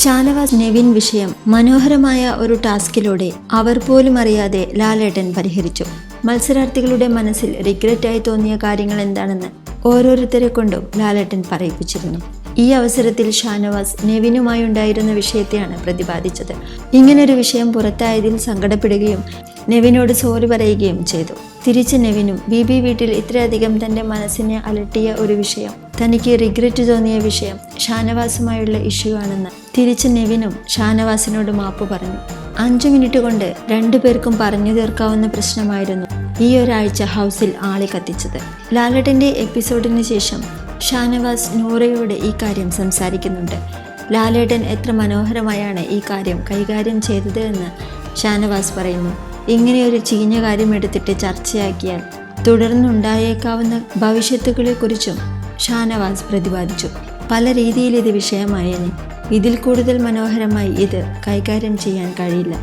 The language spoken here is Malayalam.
ഷാനവാസ് നെവിൻ വിഷയം മനോഹരമായ ഒരു ടാസ്കിലൂടെ അവർ പോലും അറിയാതെ ലാലേട്ടൻ പരിഹരിച്ചു. മത്സരാർത്ഥികളുടെ മനസ്സിൽ റിഗ്രറ്റായി തോന്നിയ കാര്യങ്ങൾ എന്താണെന്ന് ഓരോരുത്തരെ കൊണ്ടും ലാലേട്ടൻ പറയിപ്പിച്ചിരുന്നു. ഈ അവസരത്തിൽ ഷാനവാസ് നെവിനുമായി ഉണ്ടായിരുന്ന വിഷയത്തെയാണ് പ്രതിപാദിച്ചത്. ഇങ്ങനൊരു വിഷയം പുറത്തായതിൽ സങ്കടപ്പെടുകയും നെവിനോട് സോറി പറയുകയും ചെയ്തു. തിരിച്ച് നെവിനും ബീബി വീട്ടിൽ ഇത്രയധികം തൻ്റെ മനസ്സിനെ അലട്ടിയ ഒരു വിഷയം, തനിക്ക് റിഗ്രറ്റ് തോന്നിയ വിഷയം ഷാനവാസുമായുള്ള ഇഷ്യൂ ആണെന്ന് തിരിച്ച് നെവിനും ഷാനവാസിനോട് മാപ്പ് പറഞ്ഞു. 5 മിനിറ്റ് കൊണ്ട് രണ്ടുപേർക്കും പറഞ്ഞു തീർക്കാവുന്ന പ്രശ്നമായിരുന്നു ഈ ഒരാഴ്ച ഹൗസിൽ ആളി കത്തിച്ചത്. ലാലേട്ടൻ്റെ എപ്പിസോഡിന് ശേഷം ഷാനവാസ് നൂറയോട് ഈ കാര്യം സംസാരിക്കുന്നുണ്ട്. ലാലേട്ടൻ എത്ര മനോഹരമായാണ് ഈ കാര്യം കൈകാര്യം ചെയ്തത് എന്ന് ഷാനവാസ് പറയുന്നു. ഇങ്ങനെയൊരു ചീഞ്ഞ കാര്യം എടുത്തിട്ട് ചർച്ചയാക്കിയാൽ തുടർന്നുണ്ടായേക്കാവുന്ന ഭവിഷ്യത്തുകളെക്കുറിച്ചും ഷാനവാസ് പ്രതിപാദിച്ചു. പല രീതിയിൽ ഇത് വിഷയമായേനെ, ഇതിൽ കൂടുതൽ മനോഹരമായി ഇത് കൈകാര്യം ചെയ്യാൻ കഴിയില്ല.